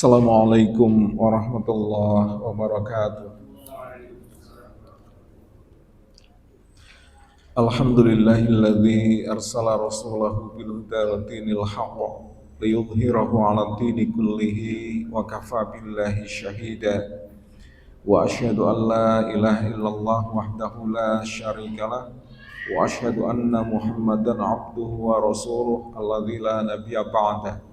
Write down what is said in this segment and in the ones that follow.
Assalamualaikum warahmatullahi wabarakatuh. Alhamdulillahilladzi arsala rasulahu bil huda wa dinil haqq liyudhhirahu 'ala dini kullihi wa kafa billahi syahida. Wa asyhadu an la ilaha illallah wahdahu la syarikalah wa asyhadu anna Muhammadan 'abduhu wa rasuluh alladzi la nabiyya ba'dah.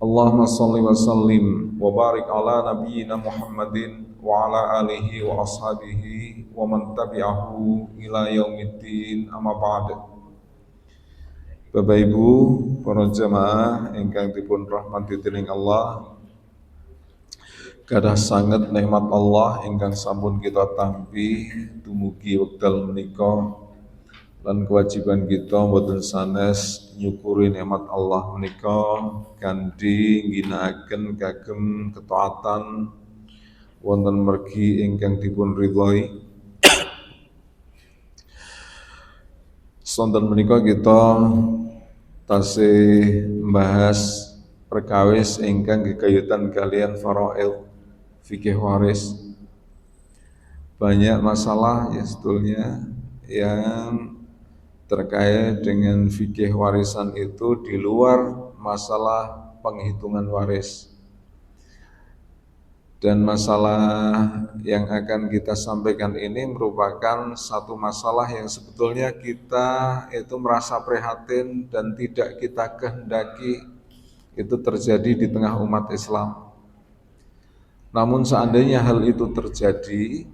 Allahumma salli wa sallim wa barik ala nabiyyina Muhammadin wa ala alihi wa ashabihi wa man tabi'ahu ila yaumiddin amma ba'd. Bapak Ibu para jamaah ingkang dipun rahmati dening Allah, kadah sanget nikmat Allah ingkang sampun kita tampi dumugi wekdal menika lan kewajiban kita mboten sanes nyukuri nikmat Allah menika kanthi ngginakaken kagem ketaatan wonten mergi ingkang dipun ridhoi. Sonten menika kita tasih membahas perkawis ingkang gegayutan kalian faraid fikih waris. Banyak masalah ya sebetulnya yang terkait dengan fikih warisan itu di luar masalah penghitungan waris. Dan masalah yang akan kita sampaikan ini merupakan satu masalah yang sebetulnya kita itu merasa prihatin dan tidak kita kehendaki itu terjadi di tengah umat Islam. Namun seandainya hal itu terjadi,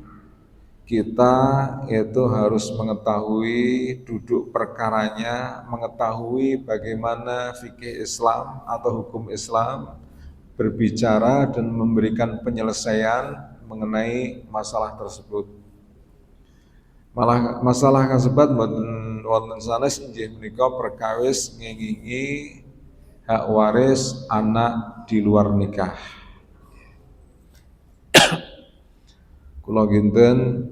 kita itu harus mengetahui duduk perkaranya, mengetahui bagaimana fikih Islam atau hukum Islam berbicara dan memberikan penyelesaian mengenai masalah tersebut. Masalah kasebat wonten sanes inggih menika perkawis ngingingi hak waris anak di luar nikah. Kula ginten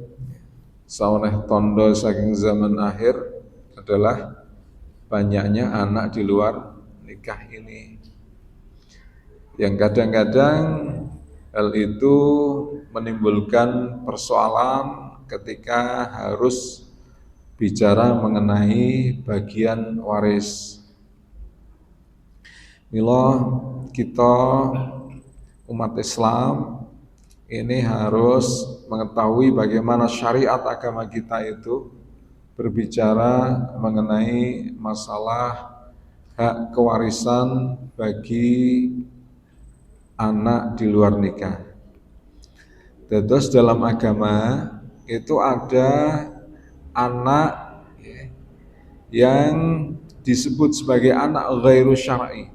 saweneh tondo saking zaman akhir adalah banyaknya anak di luar nikah ini, yang kadang-kadang hal itu menimbulkan persoalan ketika harus bicara mengenai bagian waris. Mila kita umat Islam ini harus mengetahui bagaimana syariat agama kita itu berbicara mengenai masalah hak kewarisan bagi anak di luar nikah. Terus dalam agama itu ada anak yang disebut sebagai anak ghairu syar'i.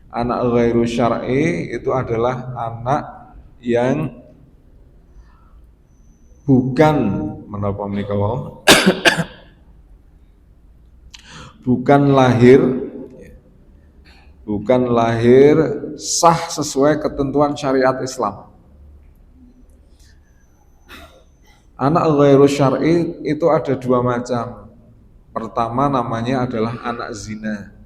Anak ghairu syar'i itu adalah anak yang bukan menapa menika bukan lahir sah sesuai ketentuan syariat Islam. Anak ghairu syar'i itu ada dua macam. Pertama namanya adalah anak zina.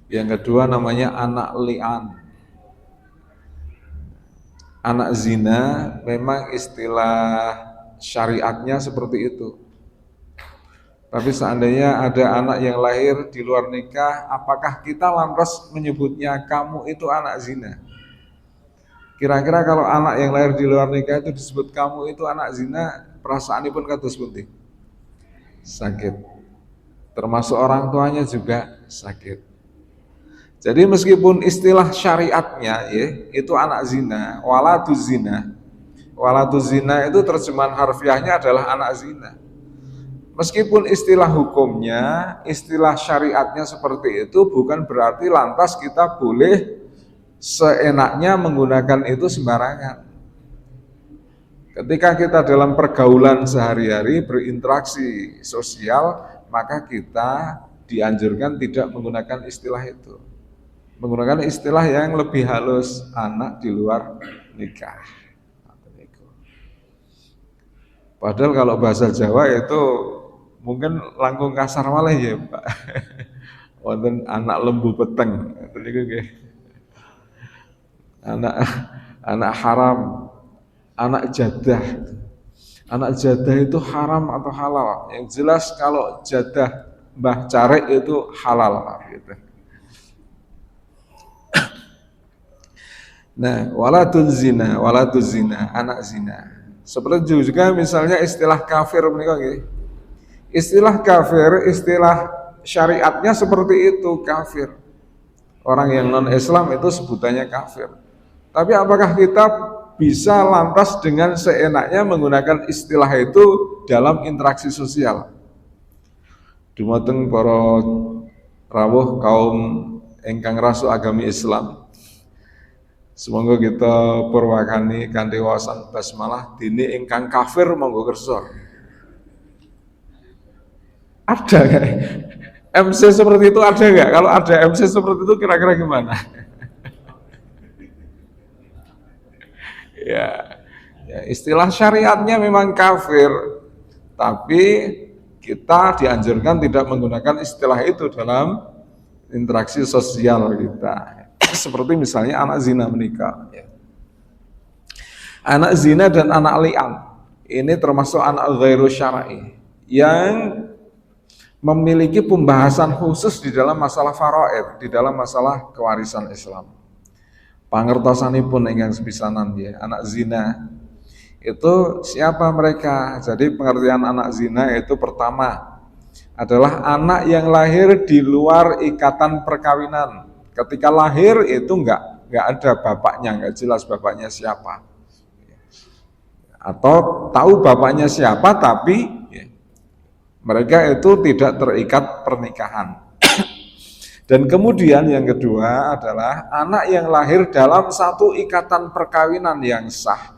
Yang kedua namanya anak li'an. Anak zina memang istilah syariatnya seperti itu. Tapi seandainya ada anak yang lahir di luar nikah, apakah kita lantas menyebutnya kamu itu anak zina? Kira-kira kalau anak yang lahir di luar nikah itu disebut kamu itu anak zina, perasaannya pun kados pundi? Sakit. Termasuk orang tuanya juga sakit. Jadi meskipun istilah syariatnya itu anak zina, waladuz zina. Waladuz zina itu terjemahan harfiahnya adalah anak zina. Meskipun istilah hukumnya, istilah syariatnya seperti itu, bukan berarti lantas kita boleh seenaknya menggunakan itu sembarangan. Ketika kita dalam pergaulan sehari-hari berinteraksi sosial, maka kita dianjurkan tidak menggunakan istilah itu. Menggunakan istilah yang lebih halus, anak di luar nikah. Padahal kalau bahasa Jawa itu mungkin langkung kasar malah ya Pak. Wonten anak lembu peteng. anak anak haram, anak jadah. Anak jadah itu haram atau halal? Yang jelas kalau jadah Mbah Carek itu halal gitu. Nah, waladun zina, anak zina. Seperti juga misalnya istilah kafir menika nggih. Istilah kafir, istilah syariatnya seperti itu, kafir. Orang yang non-Islam itu sebutannya kafir. Tapi apakah kita bisa lantas dengan seenaknya menggunakan istilah itu dalam interaksi sosial? Dumateng para rawuh kaum ingkang rasu agami Islam. Semoga kita purwakani kanthi wawasan basmalah dene ingkang kafir monggo kersa. Ada nggak? MC seperti itu ada nggak? Kalau ada MC seperti itu kira-kira gimana? Ya, istilah syariatnya memang kafir, tapi kita dianjurkan tidak menggunakan istilah itu dalam interaksi sosial kita. Seperti misalnya anak zina menikah. Anak zina dan anak li'an ini termasuk anak ghairu syar'i yang memiliki pembahasan khusus di dalam masalah faraid, di dalam masalah kewarisan Islam. Pangertosanipun ingkang sepisanan ya, anak zina itu siapa mereka? Jadi pengertian anak zina itu pertama adalah anak yang lahir di luar ikatan perkawinan. Ketika lahir itu enggak ada bapaknya, enggak jelas bapaknya siapa. Atau tahu bapaknya siapa tapi mereka itu tidak terikat pernikahan. Dan kemudian yang kedua adalah anak yang lahir dalam satu ikatan perkawinan yang sah.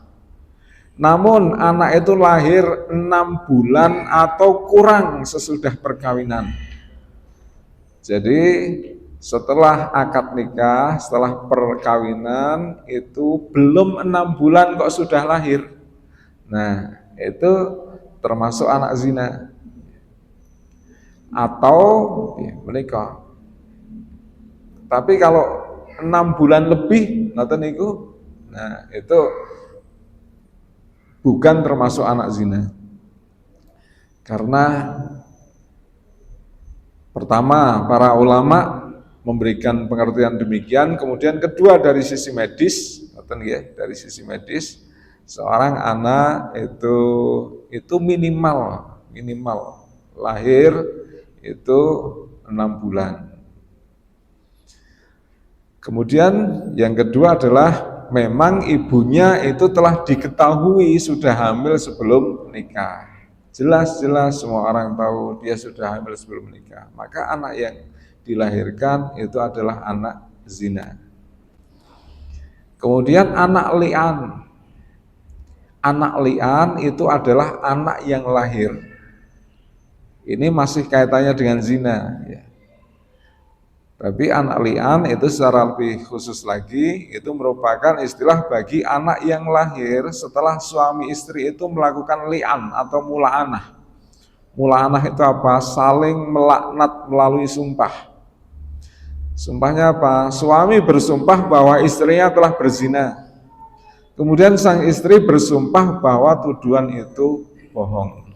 Namun anak itu lahir 6 bulan atau kurang sesudah perkawinan. Jadi setelah akad nikah, setelah perkawinan itu belum 6 bulan kok sudah lahir. Nah, itu termasuk anak zina. Atau menikah. Tapi kalau 6 bulan lebih, nah itu bukan termasuk anak zina. Karena pertama, para ulama memberikan pengertian demikian, kemudian kedua dari sisi medis, dari sisi medis, seorang anak itu minimal lahir itu 6 bulan. Kemudian yang kedua adalah memang ibunya itu telah diketahui sudah hamil sebelum nikah. Jelas semua orang tahu dia sudah hamil sebelum nikah. Maka anak yang dilahirkan itu adalah anak zina. Kemudian anak li'an. Anak li'an itu adalah anak yang lahir. Ini masih kaitannya dengan zina ya. Tapi anak li'an itu secara lebih khusus lagi itu merupakan istilah bagi anak yang lahir setelah suami istri itu melakukan li'an atau mula'anah. Mula'anah itu apa? Saling melaknat melalui sumpah. Sumpahnya apa? Suami bersumpah bahwa istrinya telah berzina. Kemudian sang istri bersumpah bahwa tuduhan itu bohong.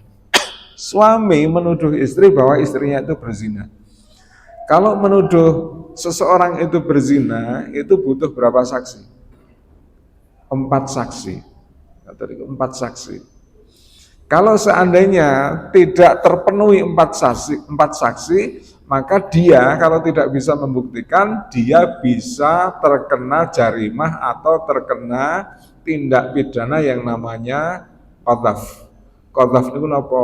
Suami menuduh istri bahwa istrinya itu berzina. Kalau menuduh seseorang itu berzina, itu butuh berapa saksi? 4 saksi. 4 saksi. Kalau seandainya tidak terpenuhi 4 saksi, maka dia kalau tidak bisa membuktikan, dia bisa terkena jarimah atau terkena tindak pidana yang namanya qadzaf. Qadzaf itu apa?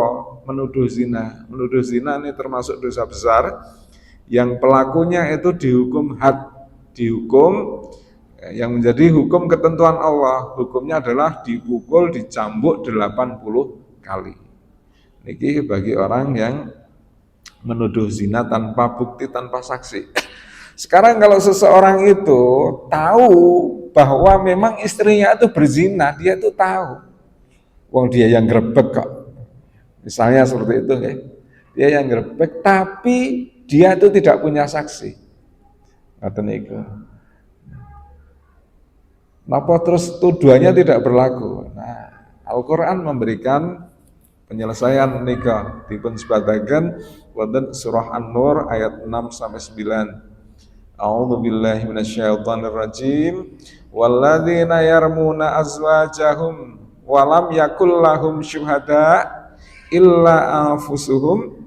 Menuduh zina. Menuduh zina ini termasuk dosa besar. Yang pelakunya itu dihukum yang menjadi hukum ketentuan Allah. Hukumnya adalah dipukul, dicambuk 80 kali. Ini bagi orang yang menuduh zina tanpa bukti, tanpa saksi. Sekarang kalau seseorang itu tahu bahwa memang istrinya itu berzina, dia itu tahu. Wong dia yang grebek kok. Misalnya seperti itu ya. Dia yang grebek tapi dia itu tidak punya saksi. Ngaten niku. Napa terus tuduhannya tidak berlaku? Nah, Al-Quran memberikan penyelesaian nikah dipun sebataken wonten surah An-Nur ayat 6 sampai 9. A'udzu billahi minasyaitonir rajim. Walladzina yarmuna azwajahum wa lam yakul lahum syuhada illa anfusuhum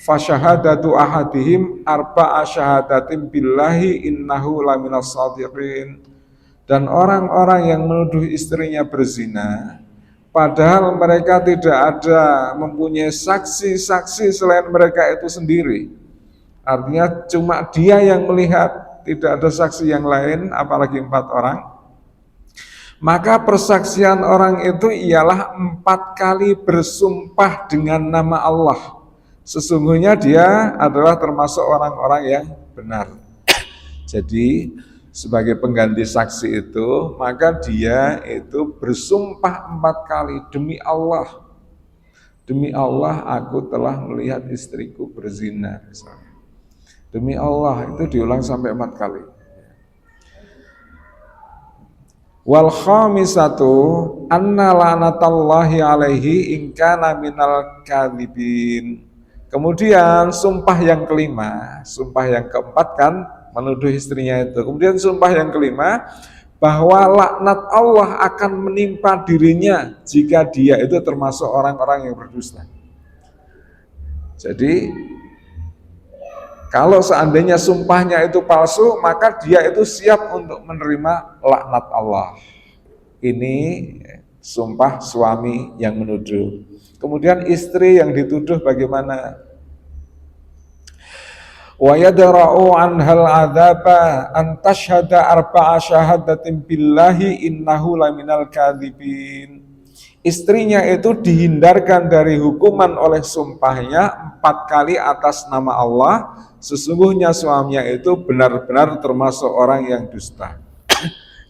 fasyahadatu ahadihim arba'a syahadatin billahi innahu laminas shadiqin. Dan orang-orang yang menuduh istrinya berzina padahal mereka tidak ada mempunyai saksi-saksi selain mereka itu sendiri. Artinya cuma dia yang melihat, tidak ada saksi yang lain, apalagi 4 orang. Maka persaksian orang itu ialah 4 kali bersumpah dengan nama Allah. Sesungguhnya dia adalah termasuk orang-orang yang benar. Jadi sebagai pengganti saksi itu, maka dia itu bersumpah 4 kali, demi Allah aku telah melihat istriku berzina misalnya. Demi Allah, itu diulang sampai 4 kali. Wal khamisatu anna la'natallahi alaihi in kana minal kadhibin. Kemudian sumpah yang kelima, sumpah yang keempat kan menuduh istrinya itu. Kemudian sumpah yang kelima bahwa laknat Allah akan menimpa dirinya jika dia itu termasuk orang-orang yang berdusta. Jadi kalau seandainya sumpahnya itu palsu, maka dia itu siap untuk menerima laknat Allah. Ini sumpah suami yang menuduh. Kemudian istri yang dituduh bagaimana? Wa yadra'u anhal adzaba an tashhada arba'a syahadatin billahi innahu laminal kadzibin. Istrinya itu dihindarkan dari hukuman oleh sumpahnya 4 kali atas nama Allah. Sesungguhnya suaminya itu benar-benar termasuk orang yang dusta.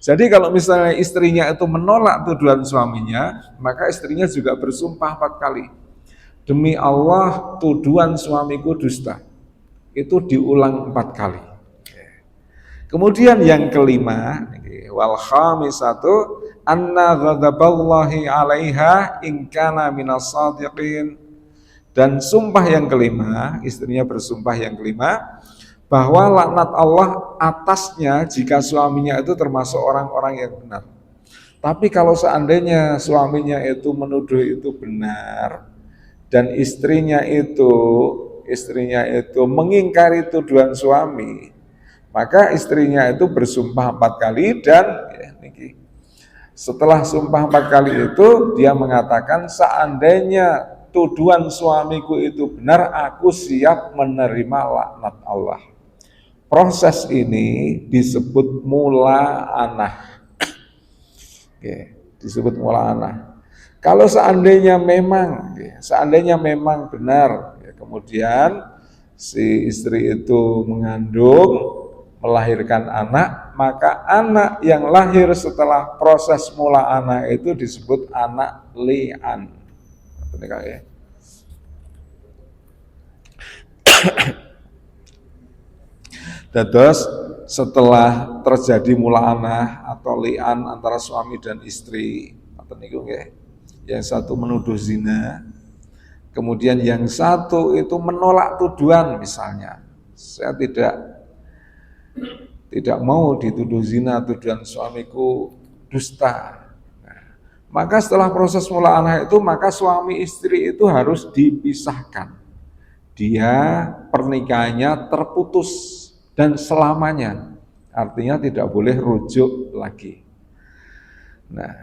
Jadi kalau misalnya istrinya itu menolak tuduhan suaminya, maka istrinya juga bersumpah 4 kali. Demi Allah, tuduhan suamiku dusta. Itu diulang 4 kali. Kemudian yang kelima, wal khamisatu anna ghadaballahi 'alaiha in kana minas shadiqin. Dan sumpah yang kelima, istrinya bersumpah yang kelima bahwa laknat Allah atasnya jika suaminya itu termasuk orang-orang yang benar. Tapi kalau seandainya suaminya itu menuduh itu benar dan istrinya itu mengingkari tuduhan suami, maka istrinya itu bersumpah 4 kali dan setelah sumpah 4 kali itu dia mengatakan seandainya tuduhan suamiku itu benar, aku siap menerima laknat Allah. Proses ini disebut mula'anah. Disebut mula'anah. Kalau seandainya memang benar, kemudian si istri itu mengandung, melahirkan anak, maka anak yang lahir setelah proses mula'anah itu disebut anak li'an. Terus setelah terjadi mula'anah atau li'an antara suami dan istri, yang satu menuduh zina, kemudian yang satu itu menolak tuduhan, misalnya saya tidak mau dituduh zina, tuduhan suamiku dusta. Maka setelah proses mula'anah itu, maka suami istri itu harus dipisahkan. Dia pernikahannya terputus dan selamanya. Artinya tidak boleh rujuk lagi. Nah,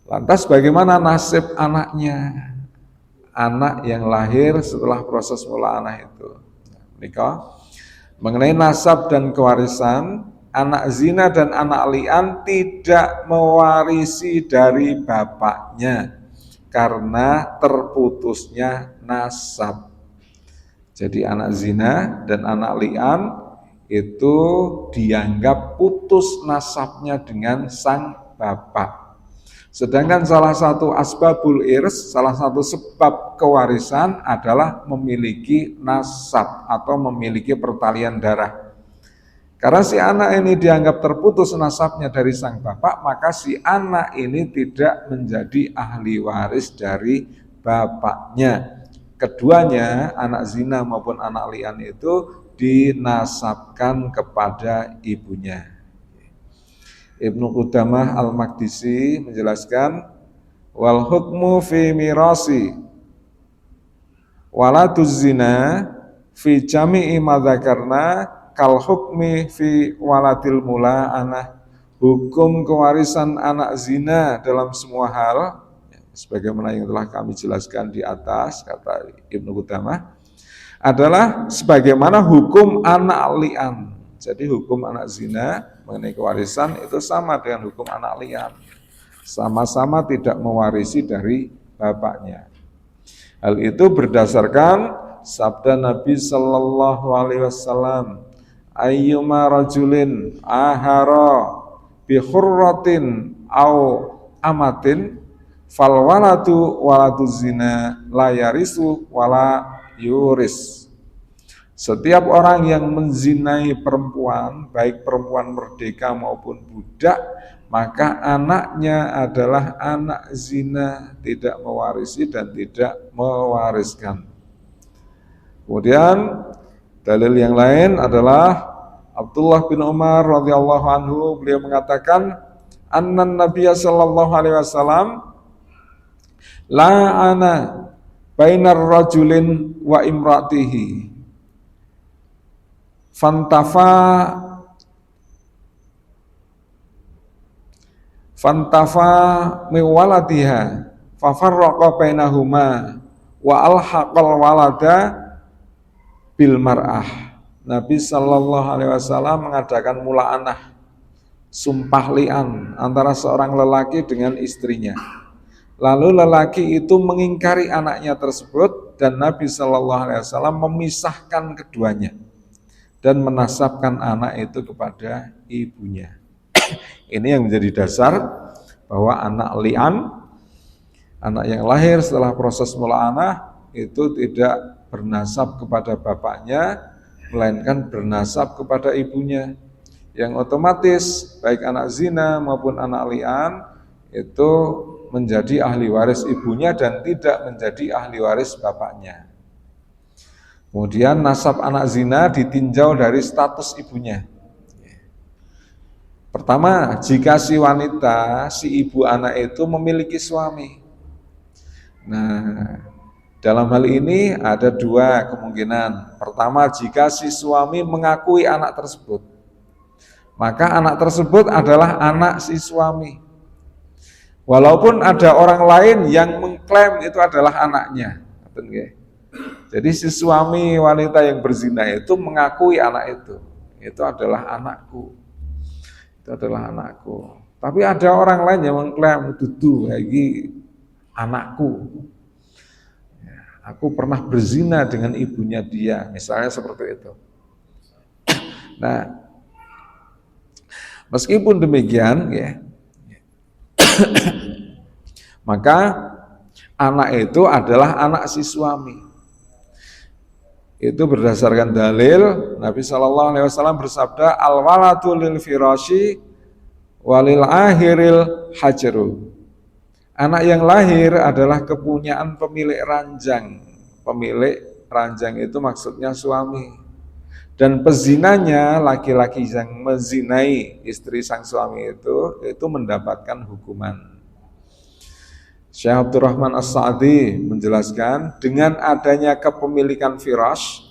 lantas bagaimana nasib anaknya? Anak yang lahir setelah proses mula'anah itu. Nikah. Mengenai nasab dan kewarisan, anak zina dan anak li'an tidak mewarisi dari bapaknya karena terputusnya nasab. Jadi anak zina dan anak li'an itu dianggap putus nasabnya dengan sang bapak. Sedangkan salah satu asbabul irs, salah satu sebab kewarisan adalah memiliki nasab atau memiliki pertalian darah. Karena si anak ini dianggap terputus nasabnya dari sang bapak, maka si anak ini tidak menjadi ahli waris dari bapaknya. Keduanya, anak zina maupun anak li'an itu dinasabkan kepada ibunya. Ibnu Qudamah Al-Maqdisi menjelaskan, wal hukmu fi mirasi waladuz zina fi jami'i madzakarna kal hukmi fi waladil mula'anah. Hukum kewarisan anak zina dalam semua hal, sebagaimana yang telah kami jelaskan di atas, kata Ibnu Qudamah, adalah sebagaimana hukum anak li'an. Jadi hukum anak zina mengenai kewarisan itu sama dengan hukum anak li'an. Sama-sama tidak mewarisi dari bapaknya. Hal itu berdasarkan sabda Nabi Sallallahu Alaihi Wasallam, ayyuma rajulin ahara bi khurratin au amatin fal waladu waladu zina la yarisu wala yuris. Setiap orang yang menzinai perempuan, baik perempuan merdeka maupun budak, maka anaknya adalah anak zina, tidak mewarisi dan tidak mewariskan. Kemudian dalil yang lain adalah Abdullah bin Umar radhiyallahu anhu, beliau mengatakan, annan Nabiya sallallahu alaihi wasallam la'ana bainar rajulin wa imratihi fantafa miwaladiha fafarraqa bainahuma wa alhaqal walada bil mar'ah. Nabi sallallahu alaihi wasallam mengadakan mula'anah, sumpah li'an antara seorang lelaki dengan istrinya. Lalu lelaki itu mengingkari anaknya tersebut dan Nabi sallallahu alaihi wasallam memisahkan keduanya dan menasabkan anak itu kepada ibunya. Ini yang menjadi dasar bahwa anak li'an, anak yang lahir setelah proses mula'anah itu tidak bernasab kepada bapaknya, melainkan bernasab kepada ibunya. Yang otomatis baik anak zina maupun anak li'an itu menjadi ahli waris ibunya dan tidak menjadi ahli waris bapaknya. Kemudian nasab anak zina ditinjau dari status ibunya. Pertama, jika si wanita, si ibu anak itu memiliki suami. Nah, dalam hal ini ada dua kemungkinan. Pertama, jika si suami mengakui anak tersebut, maka anak tersebut adalah anak si suami. Walaupun ada orang lain yang mengklaim itu adalah anaknya. Jadi si suami wanita yang berzina itu mengakui anak itu adalah anakku. Itu adalah anakku. Tapi ada orang lain yang mengklaim itu lagi anakku. Aku pernah berzina dengan ibunya dia, misalnya seperti itu. Nah, meskipun demikian, ya, maka anak itu adalah anak si suami. Itu berdasarkan dalil Nabi Shallallahu Alaihi Wasallam bersabda, al waladu lil firashi walil ahiril hajaru. Anak yang lahir adalah kepunyaan pemilik ranjang. Pemilik ranjang itu maksudnya suami. Dan pezinanya, laki-laki yang menzinai istri sang suami itu mendapatkan hukuman. Syekh Abdurrahman As-Sa'di menjelaskan, dengan adanya kepemilikan firash,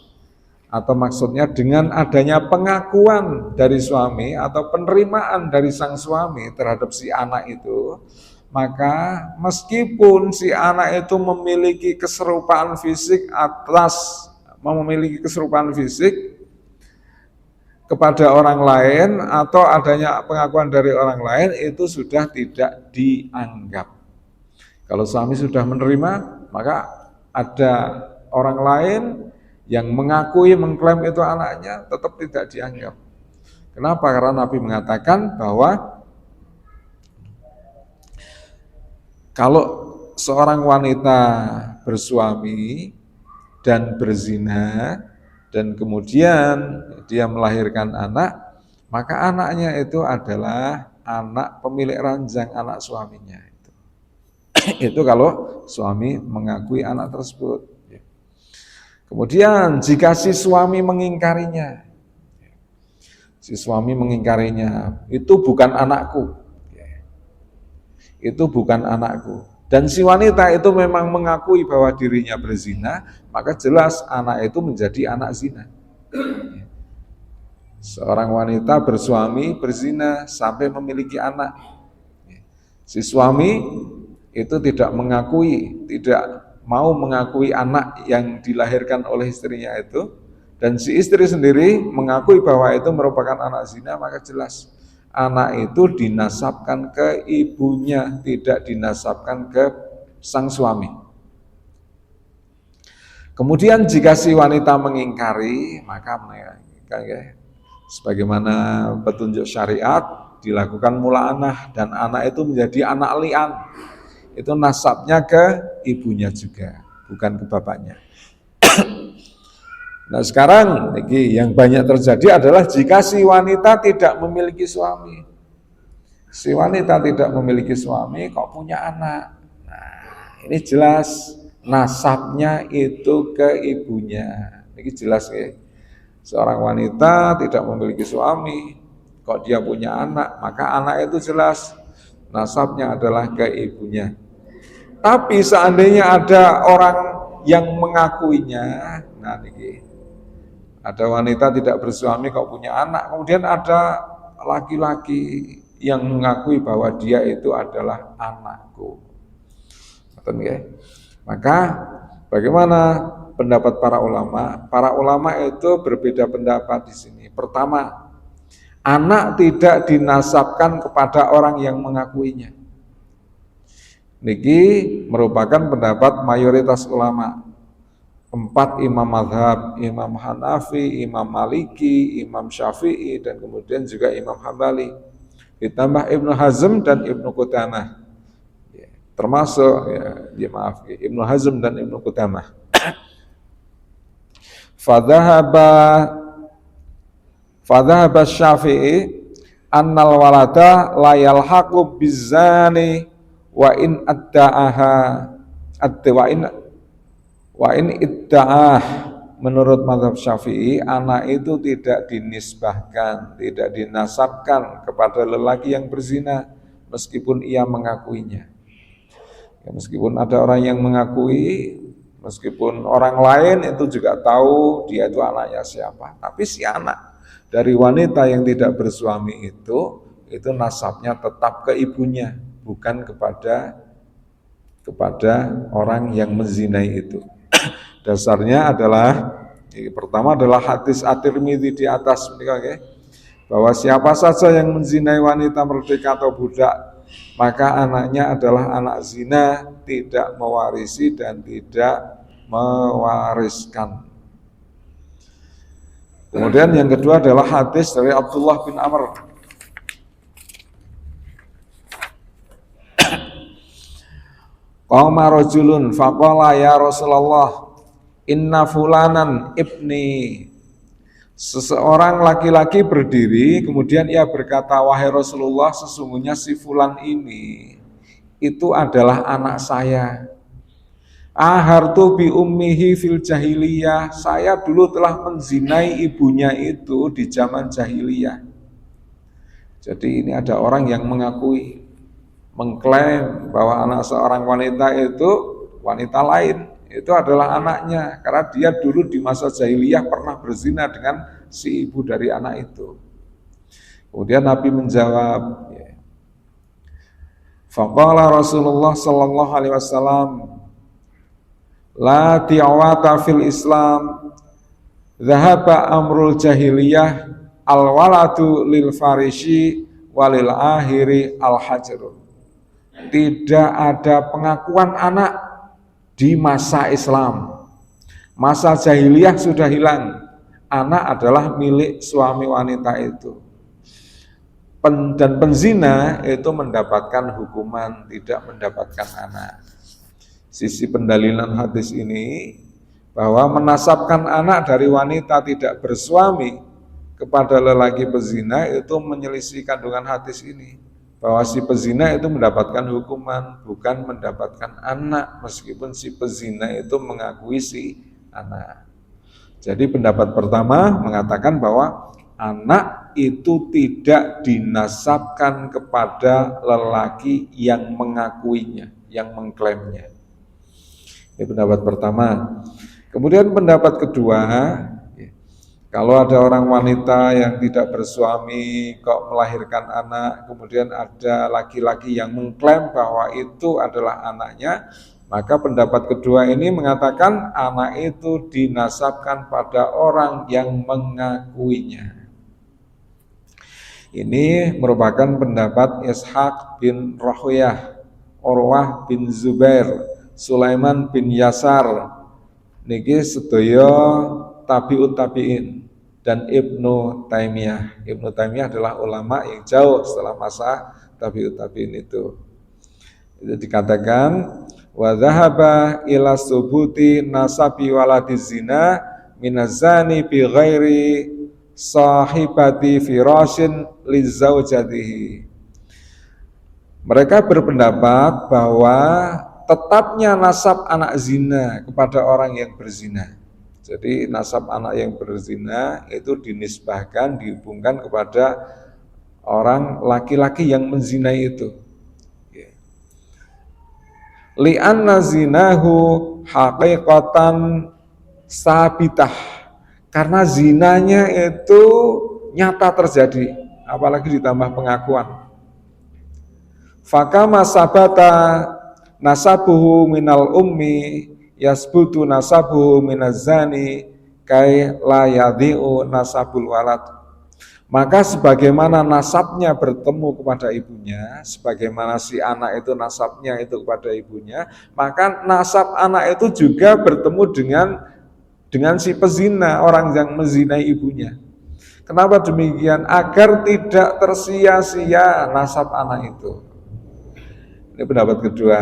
atau maksudnya dengan adanya pengakuan dari suami atau penerimaan dari sang suami terhadap si anak itu, maka meskipun si anak itu memiliki keserupaan fisik kepada orang lain atau adanya pengakuan dari orang lain, itu sudah tidak dianggap. Kalau suami sudah menerima, maka ada orang lain yang mengakui, mengklaim itu anaknya, tetap tidak dianggap. Kenapa? Karena Nabi mengatakan bahwa kalau seorang wanita bersuami dan berzina dan kemudian dia melahirkan anak, maka anaknya itu adalah anak pemilik ranjang, anak suaminya itu. Itu kalau suami mengakui anak tersebut. Kemudian jika si suami mengingkarinya, itu bukan anakku, itu bukan anakku. Dan si wanita itu memang mengakui bahwa dirinya berzina, maka jelas anak itu menjadi anak zina. Seorang wanita bersuami berzina sampai memiliki anak. Si suami itu tidak mau mengakui anak yang dilahirkan oleh istrinya itu, dan si istri sendiri mengakui bahwa itu merupakan anak zina, maka jelas anak itu dinasabkan ke ibunya, tidak dinasabkan ke sang suami. Kemudian jika si wanita mengingkari, maka sebagaimana petunjuk syariat dilakukan mula'anah, dan anak itu menjadi anak li'an. Itu nasabnya ke ibunya juga, bukan ke bapaknya. Nah sekarang yang banyak terjadi adalah jika si wanita tidak memiliki suami. Si wanita tidak memiliki suami kok punya anak. Nah ini jelas nasabnya itu ke ibunya. Ini jelas ya. Seorang wanita tidak memiliki suami, kok dia punya anak, maka anak itu jelas nasabnya adalah ke ibunya. Tapi seandainya ada orang yang mengakuinya, nah ini ada wanita tidak bersuami kok punya anak, kemudian ada laki-laki yang mengakui bahwa dia itu adalah anakku. Maka bagaimana pendapat para ulama? Para ulama itu berbeda pendapat di sini. Pertama, anak tidak dinasabkan kepada orang yang mengakuinya. Niki merupakan pendapat mayoritas ulama. 4 imam mazhab, Imam Hanafi, Imam Maliki, Imam Syafi'i, dan kemudian juga Imam Hambali. Ditambah Ibnu Hazm dan Ibnu Qudamah. Termasuk Ibnu Hazm dan Ibnu Qudamah. Fadhahaba Syafi'i annal walada la yalhaqu bizani wa in idda'ah. Menurut mazhab Syafi'i, anak itu tidak dinisbahkan, tidak dinasabkan kepada lelaki yang berzina meskipun ia mengakuinya. Ya, meskipun ada orang yang mengakui, meskipun orang lain itu juga tahu dia itu anaknya siapa, tapi si anak dari wanita yang tidak bersuami itu nasabnya tetap ke ibunya, bukan kepada orang yang menzinai itu. Dasarnya adalah pertama adalah hadis At-Tirmidzi di atas, bahwa siapa saja yang menzinai wanita merdeka atau budak, maka anaknya adalah anak zina, tidak mewarisi dan tidak mewariskan. Kemudian yang kedua adalah hadis dari Abdullah bin Amr. Qama rajulun faqala ya Rasulullah inna fulanan ibni. Seseorang laki-laki berdiri kemudian ia berkata, wahai Rasulullah, sesungguhnya si fulan ini itu adalah anak saya. Ahartu bi ummihi fil jahiliyah. Saya dulu telah menzinai ibunya itu di zaman jahiliyah. Jadi ini ada orang yang mengklaim bahwa anak seorang wanita itu wanita lain, itu adalah anaknya, karena dia dulu di masa jahiliyah pernah berzina dengan si ibu dari anak itu. Kemudian Nabi menjawab, faqala Rasulullah sallallahu alaihi wasallam, la ti'awata fil Islam, dhahaba amrul jahiliyah, al waladu lil farishi walil ahiri al hajru. Tidak ada pengakuan anak di masa Islam. Masa jahiliyah sudah hilang. Anak adalah milik suami wanita itu. Dan penzina itu mendapatkan hukuman, tidak mendapatkan anak. Sisi pendalilan hadis ini bahwa menasabkan anak dari wanita tidak bersuami kepada lelaki pezina itu menyelisih kandungan hadis ini, bahwa si pezina itu mendapatkan hukuman, bukan mendapatkan anak, meskipun si pezina itu mengakui si anak. Jadi pendapat pertama mengatakan bahwa anak itu tidak dinasabkan kepada lelaki yang mengakuinya, yang mengklaimnya. Ini pendapat pertama. Kemudian pendapat kedua, kalau ada orang wanita yang tidak bersuami kok melahirkan anak, kemudian ada laki-laki yang mengklaim bahwa itu adalah anaknya, maka pendapat kedua ini mengatakan anak itu dinasabkan pada orang yang mengakuinya. Ini merupakan pendapat Ishaq bin Rahuyah, Urwah bin Zubair, Sulaiman bin Yasar, niki sedaya tabi'ut tabi'in, dan Ibnu Taimiyah. Ibnu Taimiyah adalah ulama yang jauh setelah masa tabi'ut tabi'in itu. Itu dikatakan wa dhahaba ila subuti nasabi waladiz zina minazani bi ghairi sahibati firashin lizaujatihi. Mereka berpendapat bahwa tetapnya nasab anak zina kepada orang yang berzina. Jadi nasab anak yang berzina itu dinisbahkan, dihubungkan kepada orang laki-laki yang menzinai itu. Li'anna zinahu haqiqatan sabitah, karena zinanya itu nyata terjadi, apalagi ditambah pengakuan. Fakama sabata nasabuhu minal ummi yasbutu nasabuhu minazani kai la yadhi'u nasabul walad. Maka sebagaimana nasabnya bertemu kepada ibunya, sebagaimana si anak itu nasabnya itu kepada ibunya, maka nasab anak itu juga bertemu dengan si pezina, orang yang menzinai ibunya. Kenapa demikian? Agar tidak tersia-sia nasab anak itu. Ini pendapat kedua.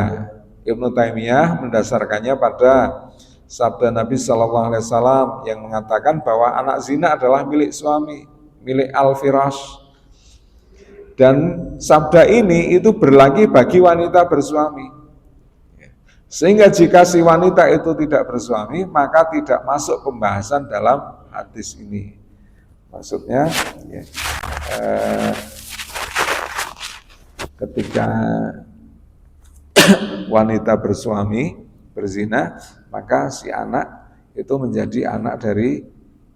Ibnu Taimiyah mendasarkannya pada sabda Nabi SAW yang mengatakan bahwa anak zina adalah milik suami, milik al-firash. Dan sabda ini itu berlaku bagi wanita bersuami. Sehingga jika si wanita itu tidak bersuami, maka tidak masuk pembahasan dalam hadis ini. Maksudnya ketika wanita bersuami, berzina, maka si anak itu menjadi anak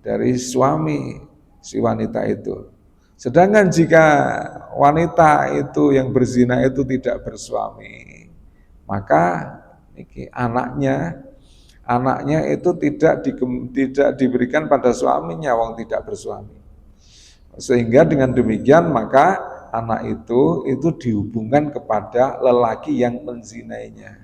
dari suami si wanita itu. Sedangkan jika wanita itu yang berzina itu tidak bersuami, maka anaknya itu tidak diberikan pada suaminya, wong tidak bersuami. Sehingga dengan demikian maka anak itu dihubungkan kepada lelaki yang menzinainya.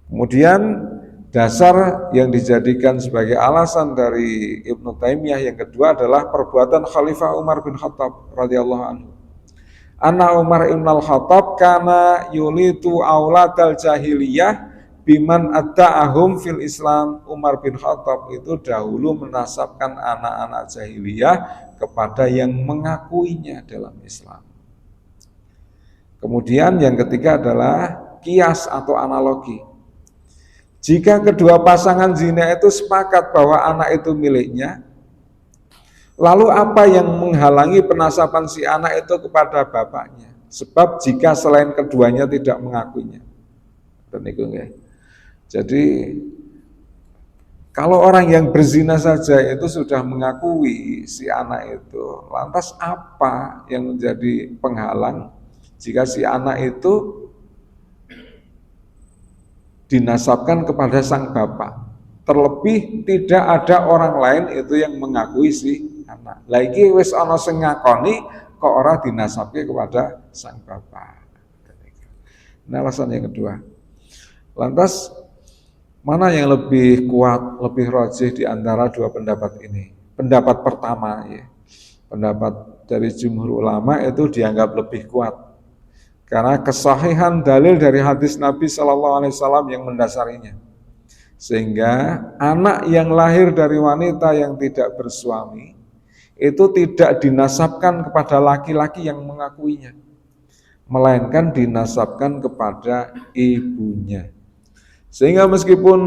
Kemudian dasar yang dijadikan sebagai alasan dari Ibnu Taimiyah yang kedua adalah perbuatan Khalifah Umar bin Khattab radhiyallahu anhu. Anna Umar ibn al-Khattab kana yulitu auladal jahiliyah biman adda'ahum fil Islam. Umar bin Khattab itu dahulu menasabkan anak-anak jahiliyah kepada yang mengakuinya dalam Islam. Kemudian yang ketiga adalah kias atau analogi. Jika kedua pasangan zina itu sepakat bahwa anak itu miliknya, lalu apa yang menghalangi penasaban si anak itu kepada bapaknya? Sebab jika selain keduanya tidak mengakuinya. Jadi kalau orang yang berzina saja itu sudah mengakui si anak itu, lantas apa yang menjadi penghalang jika si anak itu dinasabkan kepada sang bapak? Terlebih tidak ada orang lain itu yang mengakui si anak. Lagi wis ana sing ngakoni kok ora dinasabke kepada sang bapak. Ini alasan yang kedua. Lantas mana yang lebih kuat, lebih rajih di antara dua pendapat ini? Pendapat pertama ya. Pendapat dari jumhur ulama itu dianggap lebih kuat. Karena kesahihan dalil dari hadis Nabi SAW yang mendasarinya. Sehingga anak yang lahir dari wanita yang tidak bersuami itu tidak dinasabkan kepada laki-laki yang mengakuinya, melainkan dinasabkan kepada ibunya. Sehingga meskipun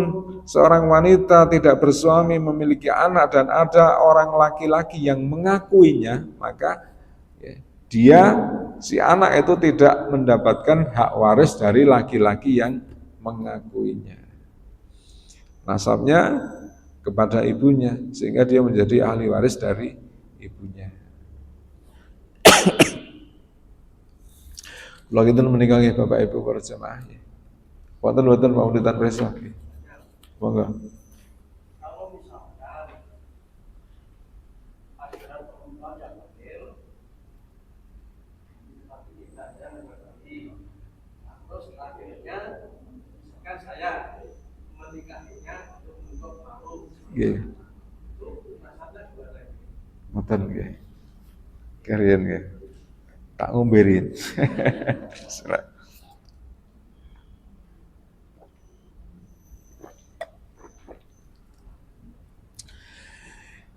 seorang wanita tidak bersuami, memiliki anak, dan ada orang laki-laki yang mengakuinya, maka dia, si anak itu tidak mendapatkan hak waris dari laki-laki yang mengakuinya. Nasabnya kepada ibunya, sehingga dia menjadi ahli waris dari ibunya. Kalau kita menikahi Bapak Ibu para jemaah, wonten maulidan preso. Monggo. Kalau misalkan akhirat perempuan yang hamil, tapi tidaknya mengerti, terus akhirnya misalkan saya menikahinya untuk malu, itu rasanya gimana? Mboten nggih. Kalian nggih. Tak ngomberin.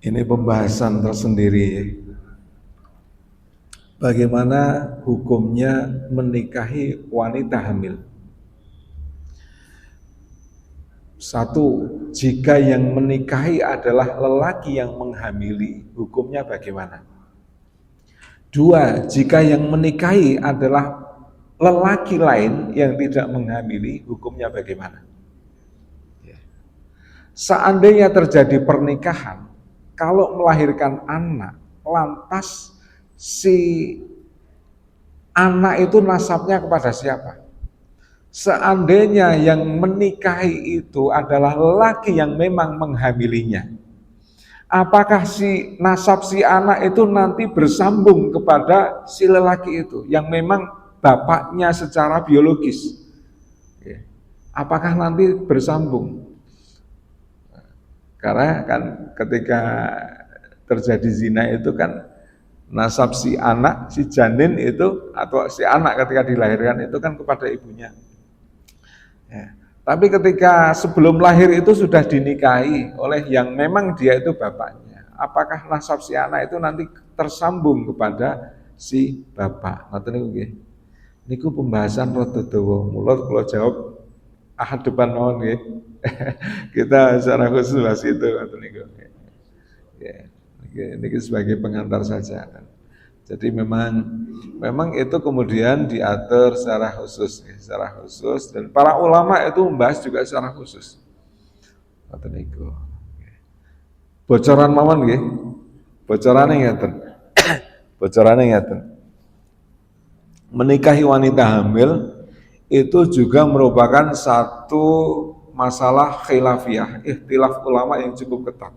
Ini pembahasan tersendiri. Bagaimana hukumnya menikahi wanita hamil? Satu, jika yang menikahi adalah lelaki yang menghamili, hukumnya bagaimana? Dua, jika yang menikahi adalah lelaki lain yang tidak menghamili, hukumnya bagaimana? Seandainya terjadi pernikahan, kalau melahirkan anak, lantas si anak itu nasabnya kepada siapa? Seandainya yang menikahi itu adalah lelaki yang memang menghamilinya, apakah si nasab si anak itu nanti bersambung kepada si lelaki itu yang memang bapaknya secara biologis? Apakah nanti bersambung? Karena kan ketika terjadi zina itu kan nasab si anak, si janin itu atau si anak ketika dilahirkan itu kan kepada ibunya. Ya. Tapi ketika sebelum lahir itu sudah dinikahi oleh yang memang dia itu bapaknya, apakah nasab si anak itu nanti tersambung kepada si bapak? Ngoten niku nggih. Niku pembahasan rada dawa. Mula kula jawab ahad depan mawon nggih. Kita secara khusus bahas itu ngoten niku. Ya. Niki sebagai pengantar saja kan. Jadi memang itu kemudian diatur secara khusus, dan para ulama itu membahas juga secara khusus. Ngoten niku. Bocoran mawon nggih. Bocorane ngeten. Bocorane ngeten. Menikahi wanita hamil itu juga merupakan satu masalah khilafiyah, ikhtilaf ulama yang cukup ketat.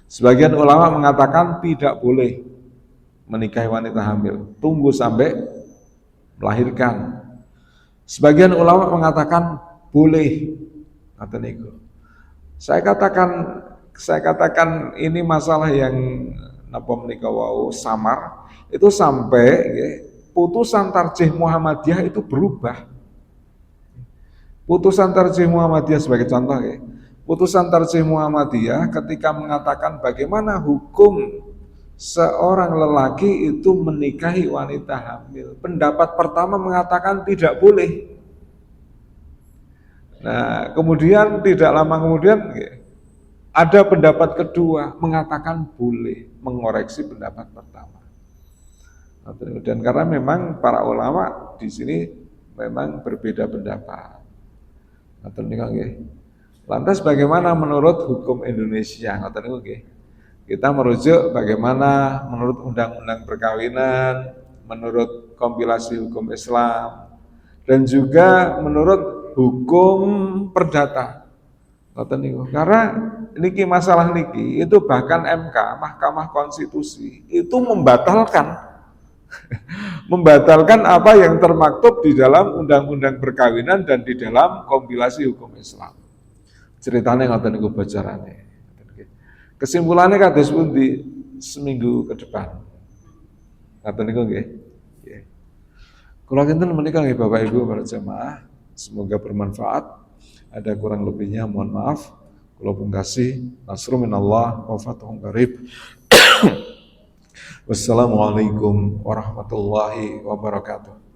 Sebagian ulama mengatakan tidak boleh menikahi wanita hamil, tunggu sampai melahirkan. Sebagian ulama mengatakan boleh. Kata niku. Saya katakan ini masalah yang napa menika wau samar itu sampai ya, putusan tarjih Muhammadiyah itu berubah. Putusan tarjih Muhammadiyah sebagai contoh ya. Putusan tarjih Muhammadiyah ketika mengatakan bagaimana hukum seorang lelaki itu menikahi wanita hamil. Pendapat pertama mengatakan tidak boleh. Nah, kemudian tidak lama kemudian ada pendapat kedua mengatakan boleh, mengoreksi pendapat pertama. Dan karena memang para ulama di sini memang berbeda pendapat. Lantas bagaimana menurut hukum Indonesia? Kita merujuk bagaimana menurut undang-undang perkawinan, menurut kompilasi hukum Islam, dan juga menurut hukum perdata. Karena niki masalah niki itu bahkan MK, Mahkamah Konstitusi itu membatalkan apa yang termaktub di dalam undang-undang perkawinan dan di dalam kompilasi hukum Islam. Ceritanya ngoten niku bocorane. Kesimpulannya kados pundi seminggu ke depan. Ngoten niku nggih. Nggih. Kula kinten menika nggih Bapak Ibu para jemaah, semoga bermanfaat. Ada kurang lebihnya mohon maaf. Kula pungkasi, nasrun minallah wa fathun qarib. Wassalamualaikum warahmatullahi wabarakatuh.